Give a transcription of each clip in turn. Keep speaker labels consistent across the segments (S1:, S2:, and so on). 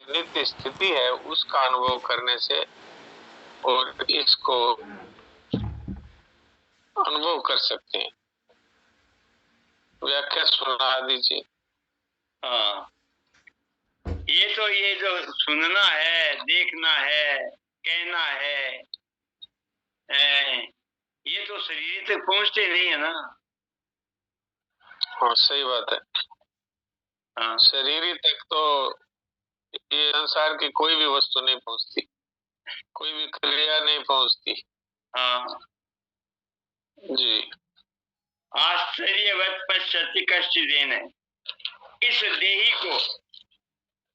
S1: नित्य स्थिति है उसका अनुभव करने से और इसको अनुभव कर सकते हैं। व्याख्या सुना दीजिए।
S2: हाँ, ये जो सुनना है, देखना है, कहना है, ये तो शरीर तक पहुंचते नहीं है ना।
S1: हाँ, सही बात है।
S2: हाँ,
S1: शरीर तक तो ये संसार की कोई भी वस्तु नहीं पहुंचती, कोई भी क्रिया नहीं पहुंचती।
S2: हाँ
S1: जी।
S2: आश्चर्यवत पश्यति कश्चिदेन है। इस देही को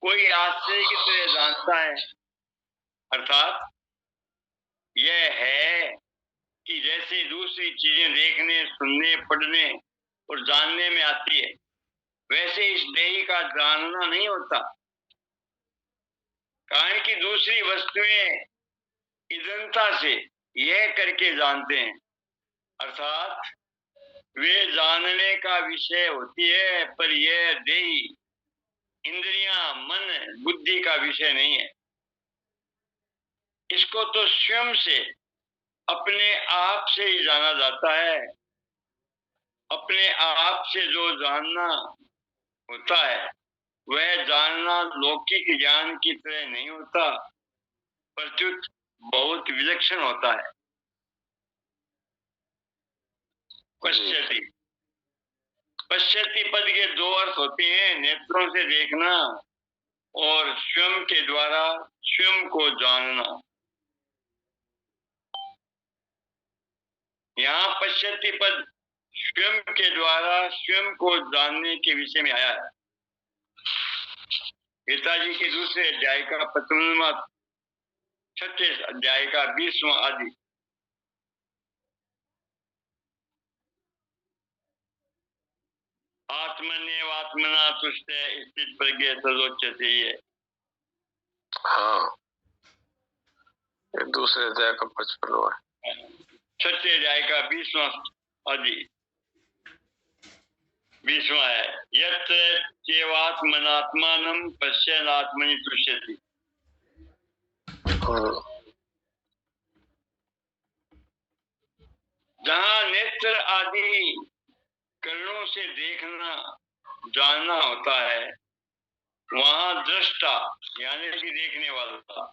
S2: कोई आश्चर्य की तरह जानता है, अर्थात यह है कि जैसे दूसरी चीजें देखने, सुनने, पढ़ने और जानने में आती है, वैसे इस देही का जानना नहीं होता। कारण कि दूसरी वस्तुएं इदंता से यह करके जानते हैं, अर्थात वे जानने का विषय होती है, पर यह देही, इंद्रियां, मन, बुद्धि का विषय नहीं है। इसको तो स्वयं से, अपने आप से ही जाना जाता है। अपने आप से जो जानना होता है वह जानना लौकिक ज्ञान की तरह नहीं होता, प्रत्युत बहुत विलक्षण होता है। पश्यति, पश्यति पद के दो अर्थ होते हैं, नेत्रों से देखना और स्वयं के द्वारा स्वयं को जानना। यहाँ पश्यति पद स्वयं के द्वारा स्वयं को जानने के विषय में आया है। गीता जी के दूसरे अध्याय का 15वां, छठे अध्याय का 20वां आदि। आत्मन्येवात्मना तुष्ट स्थित प्रज्ञ तदोच्यते ये।
S1: हाँ, दूसरे अध्याय का 55वां,
S2: छठे अध्याय का 20वां आदि, 20वां है। यत् चैवात्मनात्मानं पश्यन् आत्मनि तुष्यति। जहाँ नेत्र आदि कर्णों से देखना, जानना होता है, वहां दृष्टा यानी कि देखने वाला,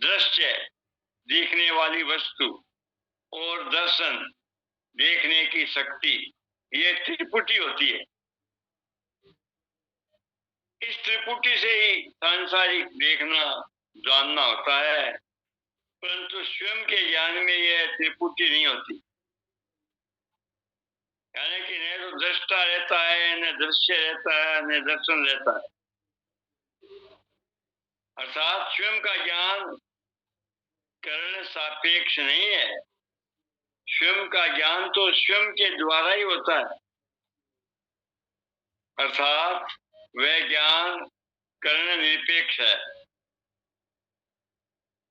S2: दृश्य देखने वाली वस्तु और दर्शन देखने की शक्ति, ये त्रिपुटी होती है। इस त्रिपुटी से ही सांसारिक देखना, जानना होता है, परंतु स्वयं के ज्ञान में यह त्रिपुटी नहीं होती। यानी कि न तो दृष्टा रहता है, न दृश्य रहता है, न दर्शन रहता है। अर्थात स्वयं का ज्ञान करण सापेक्ष नहीं है। स्वयं का ज्ञान तो स्वयं के द्वारा ही होता है, अर्थात वह ज्ञान करण निरपेक्ष है।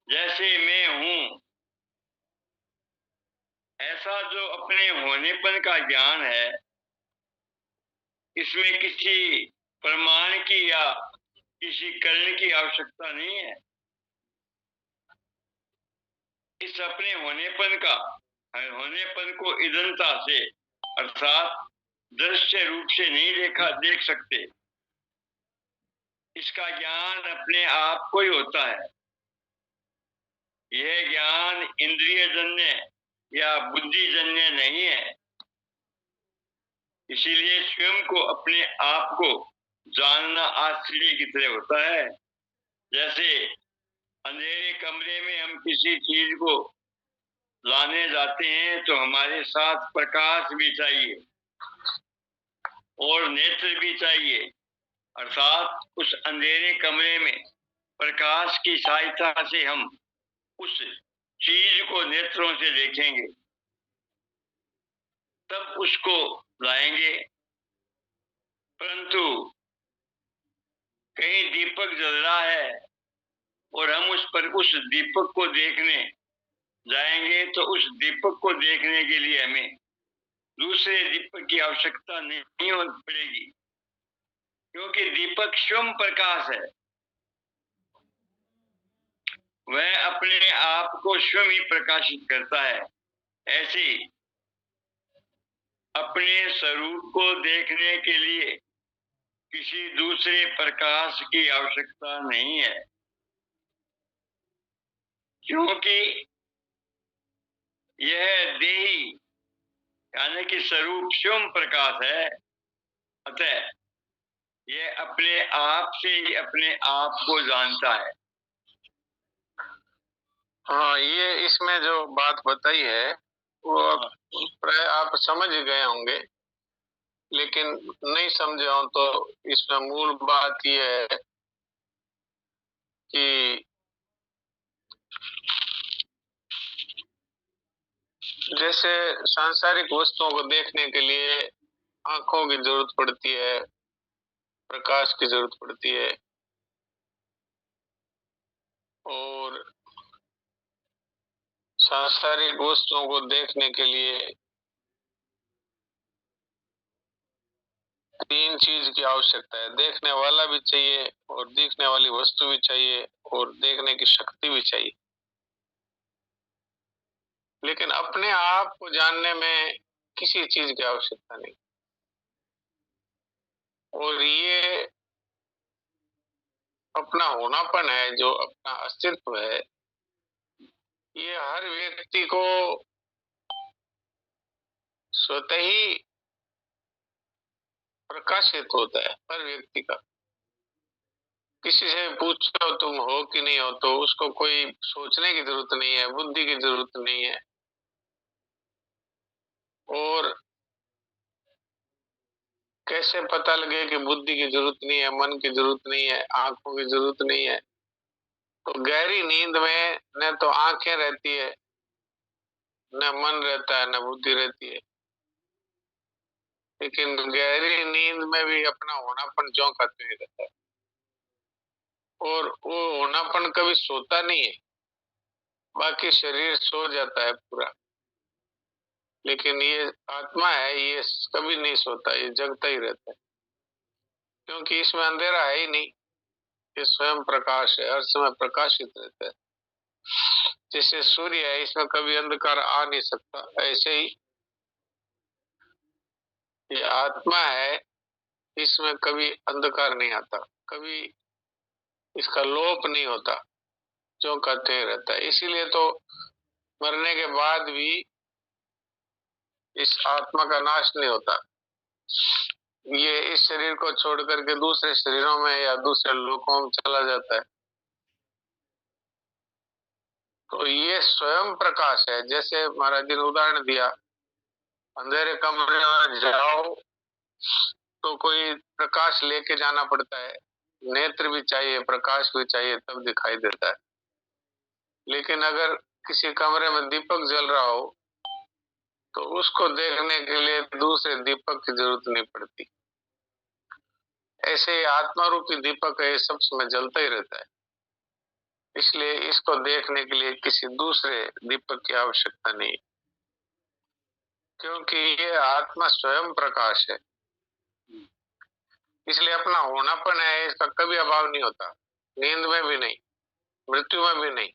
S2: जैसे मैं हूं, ऐसा जो अपने होनेपन का ज्ञान है, इसमें किसी प्रमाण की या किसी करण की आवश्यकता नहीं है। इस अपने होनेपन को इदंता से, अर्थात दृश्य रूप से नहीं देख सकते। इसका ज्ञान अपने आप को ही होता है। यह ज्ञान इंद्रिय जन्य या बुद्धि जन्य नहीं है। इसीलिए स्वयं को, अपने आप को जानना आश्चर्य की तरह होता है। जैसे अंधेरे कमरे में हम किसी चीज को लाने जाते हैं तो हमारे साथ प्रकाश भी चाहिए और नेत्र भी चाहिए, अर्थात उस अंधेरे कमरे में प्रकाश की सहायता से हम उस चीज को नेत्रों से देखेंगे, तब उसको लाएंगे। परंतु कहीं दीपक जल रहा है और हम उस दीपक को देखने जाएंगे तो उस दीपक को देखने के लिए हमें दूसरे दीपक की आवश्यकता नहीं हो पड़ेगी, क्योंकि दीपक स्वयं प्रकाश है। आप को स्वयं ही प्रकाशित करता है। ऐसे ही अपने स्वरूप को देखने के लिए किसी दूसरे प्रकाश की आवश्यकता नहीं है, क्योंकि यह देही यानी कि स्वरूप स्वयं प्रकाश है। अतः यह अपने आप से ही अपने आप को जानता है।
S1: हाँ, ये इसमें जो बात बताई है वो प्राय आप समझ गए होंगे, लेकिन नहीं समझे हो तो इसमें मूल बात ये है कि जैसे सांसारिक वस्तुओं को देखने के लिए आंखों की जरूरत पड़ती है, प्रकाश की जरूरत पड़ती है, और सांसारिक वस्तुओं को देखने के लिए तीन चीज की आवश्यकता है। देखने वाला भी चाहिए, और देखने वाली वस्तु भी चाहिए, और देखने की शक्ति भी चाहिए। लेकिन अपने आप को जानने में किसी चीज की आवश्यकता नहीं। और ये अपना होनापन है, जो अपना अस्तित्व है, ये हर व्यक्ति को स्वतः ही प्रकाशित होता है। हर व्यक्ति का, किसी से पूछो तुम हो कि नहीं हो, तो उसको कोई सोचने की जरूरत नहीं है, बुद्धि की जरूरत नहीं है। और कैसे पता लगे कि बुद्धि की जरूरत नहीं है, मन की जरूरत नहीं है, आंखों की जरूरत नहीं है? तो गहरी नींद में न तो आंखें रहती है, न मन रहता है, न बुद्धि रहती है। लेकिन गहरी नींद में भी अपना होनापन ज्यों का त्यों ही रहता है, और वो होनापन कभी सोता नहीं है। बाकी शरीर सो जाता है पूरा, लेकिन ये आत्मा है, ये कभी नहीं सोता, ये जगता ही रहता है। क्योंकि इसमें अंधेरा है ही नहीं, ये स्वयं प्रकाश है, हर समय प्रकाशित रहता है। जैसे सूर्य है, इसमें कभी अंधकार आ नहीं सकता, ऐसे ही ये आत्मा है, इसमें कभी अंधकार नहीं आता, कभी इसका लोप नहीं होता, जो कहते ही रहता है। इसीलिए तो मरने के बाद भी इस आत्मा का नाश नहीं होता। ये इस शरीर को छोड़ करके दूसरे शरीरों में या दूसरे लोकों में चला जाता है। तो ये स्वयं प्रकाश है। जैसे महाराज जी ने उदाहरण दिया, अंधेरे कमरे में जाओ तो कोई प्रकाश लेके जाना पड़ता है, नेत्र भी चाहिए, प्रकाश भी चाहिए, तब दिखाई देता है। लेकिन अगर किसी कमरे में दीपक जल रहा हो तो उसको देखने के लिए दूसरे दीपक की जरूरत नहीं पड़ती। ऐसे ही आत्मा रूपी दीपक है, सब समय जलता ही रहता है। इसलिए इसको देखने के लिए किसी दूसरे दीपक की आवश्यकता नहीं, क्योंकि ये आत्मा स्वयं प्रकाश है। इसलिए अपना होनापन है, इसका कभी अभाव नहीं होता, नींद में भी नहीं, मृत्यु में भी नहीं।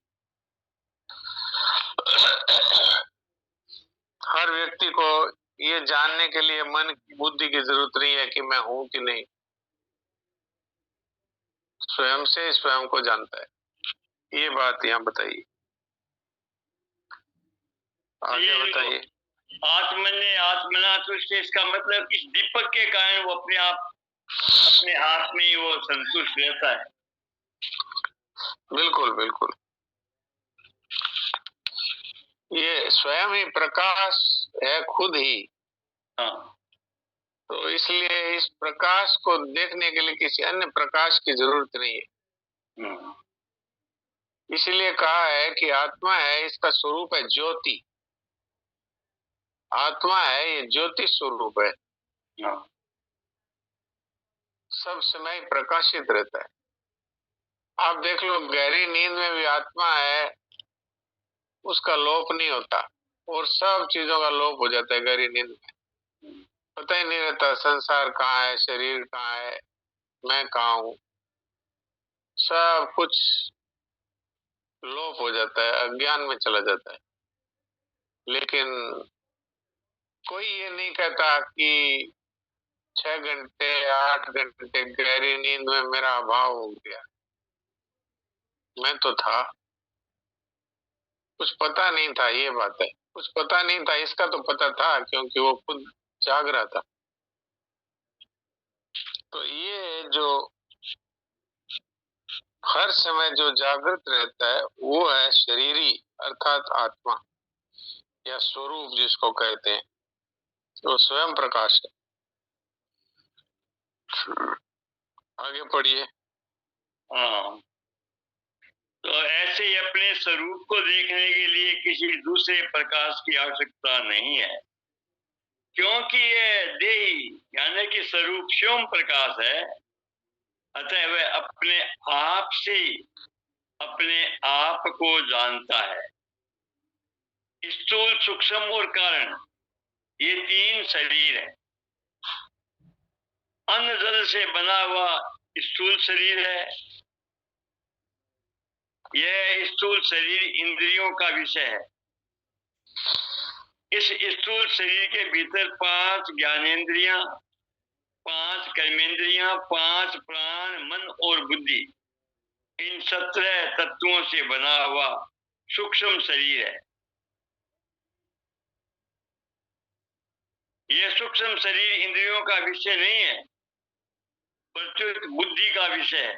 S1: हर व्यक्ति को ये जानने के लिए मन की बुद्धि की जरूरत नहीं है कि मैं हूं कि नहीं, स्वयं से स्वयं को जानता है। ये बात यहाँ बताइए, आगे बताइए।
S2: आत्मने आत्मना, तो इसका मतलब इस दीपक के कारण वो अपने आप अपने हाथ में ही वो संतुष्ट रहता है।
S1: बिल्कुल बिल्कुल, ये स्वयं ही प्रकाश है, खुद ही।
S2: हाँ।
S1: तो इसलिए इस प्रकाश को देखने के लिए किसी अन्य प्रकाश की जरूरत नहीं है। इसलिए कहा है कि आत्मा है, इसका स्वरूप है ज्योति। आत्मा है, ये ज्योति स्वरूप है, सब समय प्रकाशित रहता है। आप देख लो, गहरी नींद में भी आत्मा है, उसका लोप नहीं होता, और सब चीजों का लोप हो जाता है गहरी नींद में। पता ही नहीं रहता संसार कहाँ है, शरीर कहाँ है, मैं कहाँ हूँ, सब कुछ लोप हो जाता है, अज्ञान में चला जाता है। लेकिन कोई ये नहीं कहता कि 6 घंटे 8 घंटे गहरी नींद में मेरा अभाव हो गया, मैं तो था, कुछ पता नहीं था, ये बात है। कुछ पता नहीं था, इसका तो पता था क्योंकि वो खुद जाग रहा था। तो ये जो हर समय जो जागृत रहता है वो है शरीरी अर्थात आत्मा या स्वरूप जिसको कहते हैं, वो स्वयं प्रकाश है। आगे पढ़िए।
S2: हाँ, तो ऐसे ही अपने स्वरूप को देखने के लिए किसी दूसरे प्रकाश की आवश्यकता नहीं है, क्योंकि ये देही यानी कि स्वरूप स्वयं प्रकाश है। अतः वह अपने आप से अपने आप को जानता है। स्थूल, सूक्ष्म और कारण, ये 3 शरीर है। अन्न जल से बना हुआ स्थूल शरीर है। यह स्थूल शरीर इंद्रियों का विषय है। इस स्थूल शरीर के भीतर 5 ज्ञानेंद्रियां, 5 कर्मेंद्रियां, 5 प्राण, मन और बुद्धि, इन 17 तत्वों से बना हुआ सूक्ष्म शरीर है। यह सूक्ष्म शरीर इंद्रियों का विषय नहीं है, प्रत्युत बुद्धि का विषय है।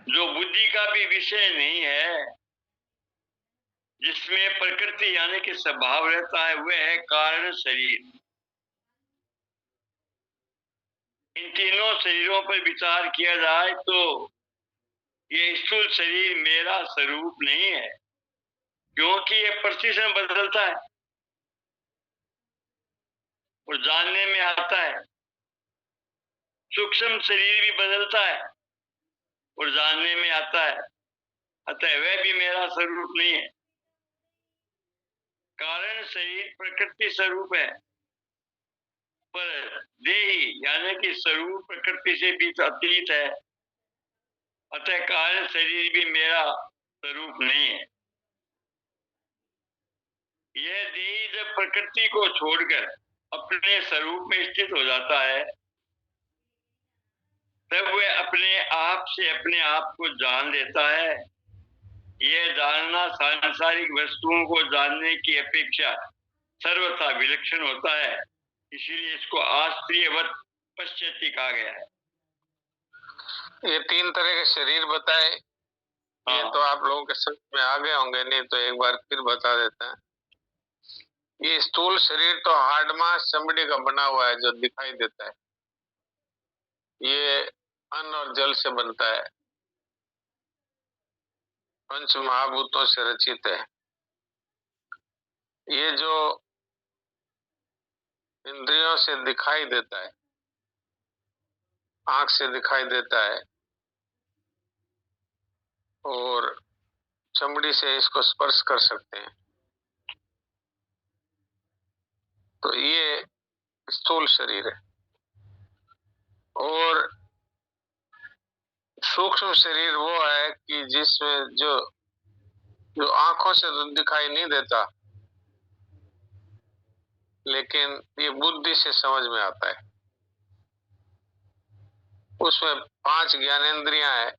S2: जो बुद्धि का भी विषय नहीं है, जिसमें प्रकृति यानी कि स्वभाव रहता है, वह है कारण शरीर। इन तीनों शरीरों पर विचार किया जाए तो ये स्थूल शरीर मेरा स्वरूप नहीं है, क्योंकि ये प्रतिक्षण बदलता है और जानने में आता है। सूक्ष्म शरीर भी बदलता है और जानने में आता है, अतः वह भी मेरा स्वरूप नहीं है। कारण शरीर प्रकृति स्वरूप है, पर देही यानी कि स्वरूप प्रकृति से भी अतीत है, अतः कारण शरीर भी मेरा स्वरूप नहीं है। यह देही जब प्रकृति को छोड़कर अपने स्वरूप में स्थित हो जाता है, तब वह अपने आप से अपने आप को जान लेता है। यह जानना सांसारिक वस्तुओं को जानने की अपेक्षा सर्वथा विलक्षण होता है, इसीलिए इसको आश्चर्यवत पश्चाति कहा गया है।
S1: ये 3 तरह के शरीर बताए, ये तो आप लोगों के समझ में आ गए होंगे, नहीं तो एक बार फिर बता देते हैं। ये स्थूल शरीर तो हार्ड मास चमड़ी का बना हुआ है जो दिखाई देता है। ये अन्न और जल से बनता है, पंच महाभूतों से रचित है। ये जो इंद्रियों से दिखाई देता है, आंख से दिखाई देता है और चमड़ी से इसको स्पर्श कर सकते हैं, तो ये स्थूल शरीर है। और सूक्ष्म शरीर वो है कि जिसमें जो जो आंखों से तो दिखाई नहीं देता, लेकिन ये बुद्धि से समझ में आता है। उसमें 5 ज्ञानेंद्रियां हैं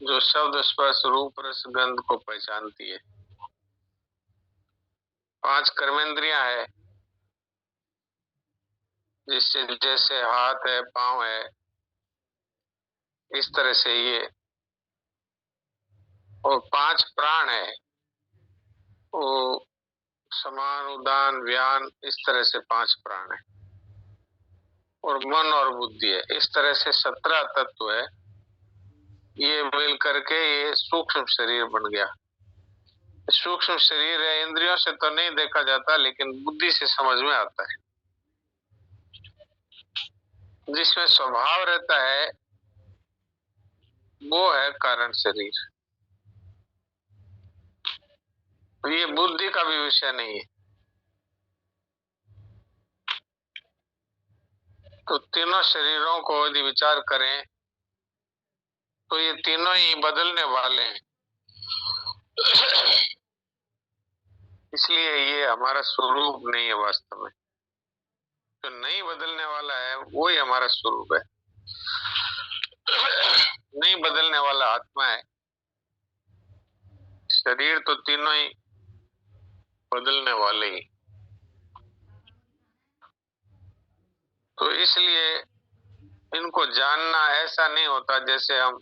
S1: जो शब्द स्पर्श रूप रस गंध को पहचानती है। 5 कर्मेंद्रियां है जिससे जैसे हाथ है, पांव है, इस तरह से ये। और 5 प्राण है, वो समान उदान व्यान, इस तरह से 5 प्राण है। और मन और बुद्धि है, इस तरह से 17 तत्व है। ये मिल करके ये सूक्ष्म शरीर बन गया। सूक्ष्म शरीर है, इंद्रियों से तो नहीं देखा जाता, लेकिन बुद्धि से समझ में आता है। जिसमें स्वभाव रहता है वो है कारण शरीर। ये बुद्धि का भी विषय नहीं है। तो तीनों शरीरों को यदि विचार करें तो ये तीनों ही बदलने वाले हैं। इसलिए ये हमारा स्वरूप नहीं है वास्तव में। जो नहीं बदलने वाला है वो ही हमारा स्वरूप है। नहीं बदलने वाला आत्मा है। शरीर तो तीनों ही बदलने वाले ही। तो इसलिए इनको जानना ऐसा नहीं होता जैसे हम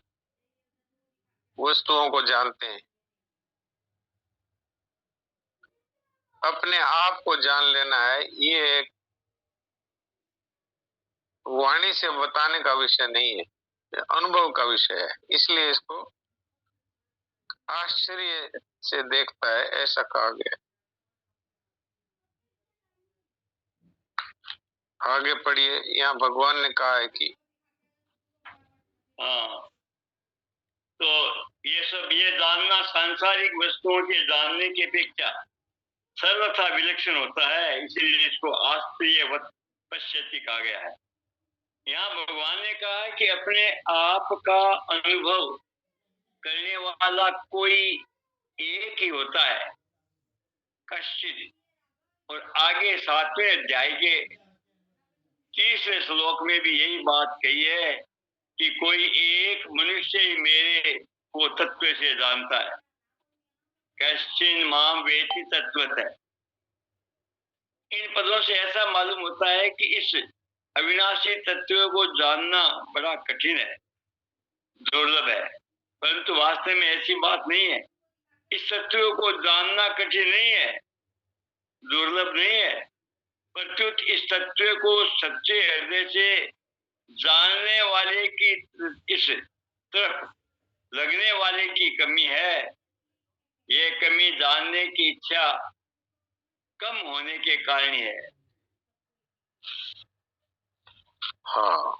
S1: वस्तुओं को जानते हैं। अपने आप को जान लेना है, ये एक वाणी से बताने का विषय नहीं है, ये अनुभव का विषय है। इसलिए इसको आश्चर्य से देखता है, ऐसा कहा गया। आगे पढ़िए। यहाँ भगवान ने कहा है कि
S2: हाँ, तो ये जानना सांसारिक वस्तुओं के जानने की अपेक्षा सर्वथा विलक्षण होता है, इसलिए इसको आश्चर्यवत पश्यति कहा गया है। यहाँ भगवान ने कहा कि अपने आप का अनुभव करने वाला कोई एक ही होता है, कश्चित। और आगे 7वें अध्याय के 30वें श्लोक में भी यही बात कही है कि कोई एक मनुष्य ही मेरे को तत्व से जानता है। कश्चिन माम वेति तत्वतः। इन पदों से ऐसा मालूम होता है कि इस अविनाशी तत्व को जानना बड़ा कठिन है, दुर्लभ है, परंतु वास्तव में ऐसी बात नहीं है। इस तत्व को जानना कठिन नहीं है, दुर्लभ नहीं है, प्रत्युत इस तत्व को सच्चे हृदय से जानने वाले की इस तरफ लगने वाले की कमी है। ये कमी जानने की इच्छा कम होने के कारण है।
S1: हाँ,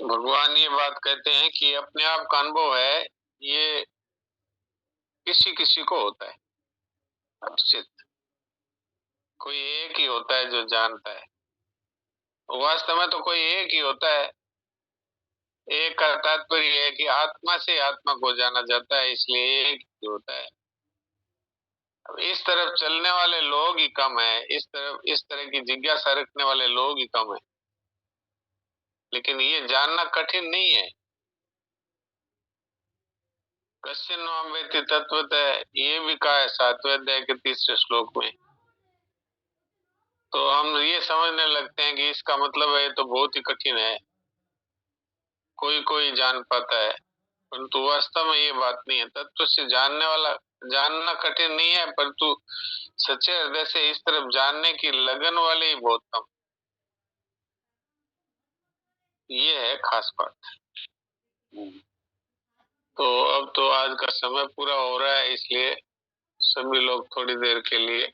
S1: भगवान ये बात कहते हैं कि अपने आप का अनुभव है, ये किसी किसी को होता है निश्चित। कोई एक ही होता है जो जानता है। वास्तव में तो कोई एक ही होता है। एक का तात्पर्य है कि आत्मा से आत्मा को जाना जाता है, इसलिए एक ही होता है। अब इस तरफ चलने वाले लोग ही कम है, इस तरह की जिज्ञासा रखने वाले लोग ही कम है। लेकिन ये जानना कठिन नहीं है। कश्चिन माम वेत्ति तत्वतः, ये भी कहा है 7वें अध्याय के 30वें श्लोक में। तो हम ये समझने लगते हैं कि इसका मतलब है तो बहुत ही कठिन है, कोई कोई जान पाता है। परंतु वास्तव में ये बात नहीं है। तत्व से जानने वाला जानना कठिन नहीं है, परंतु सच्चे हृदय से इस तरफ जानने की लगन वाले ही बहुत कम। ये है खास बात। तो अब तो आज का समय पूरा हो रहा है, इसलिए सभी लोग थोड़ी देर के लिए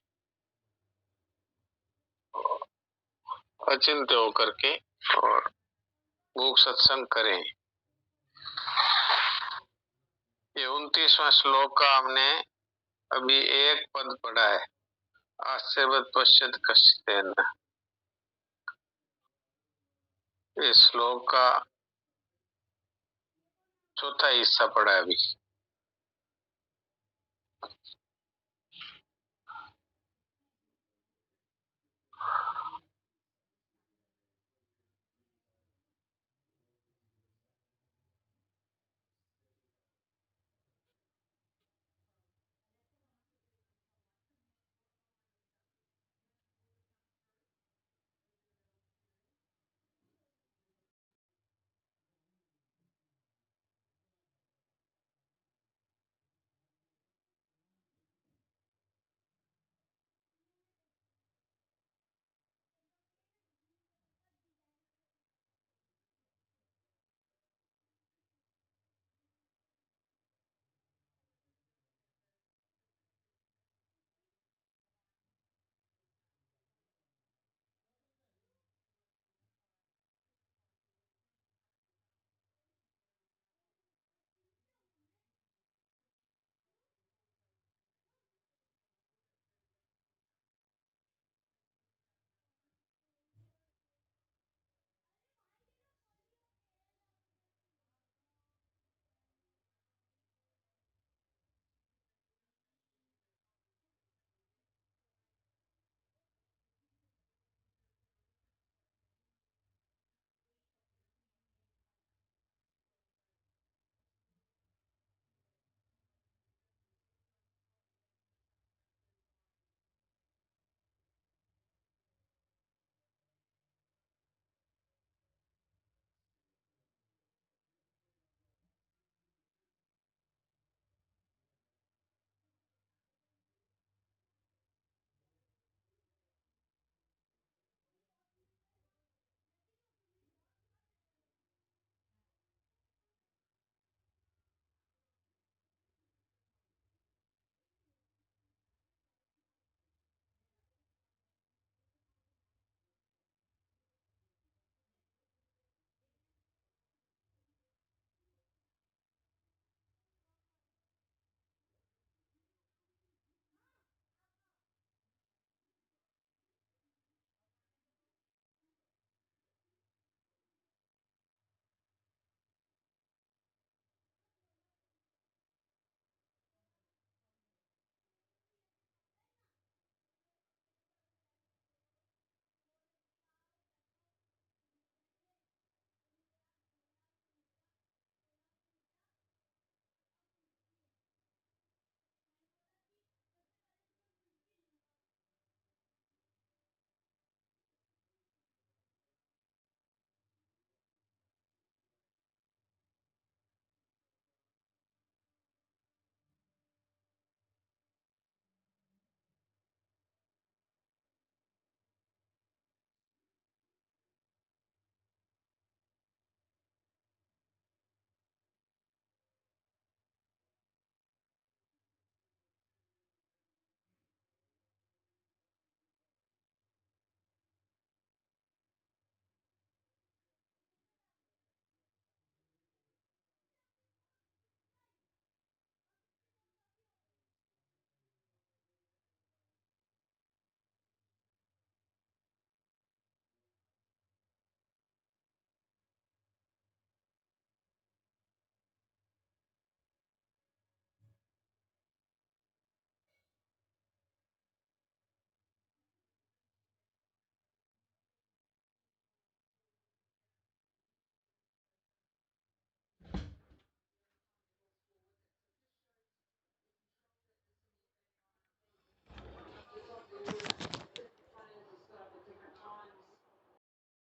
S1: अचिंत्य होकर के और मूक सत्संग करें। ये 29वां श्लोक का हमने अभी एक पद पढ़ा है, आश्चर्यवत् पश्यति कश्चिदेन। इस श्लोक का चौथा हिस्सा पढ़ा है अभी।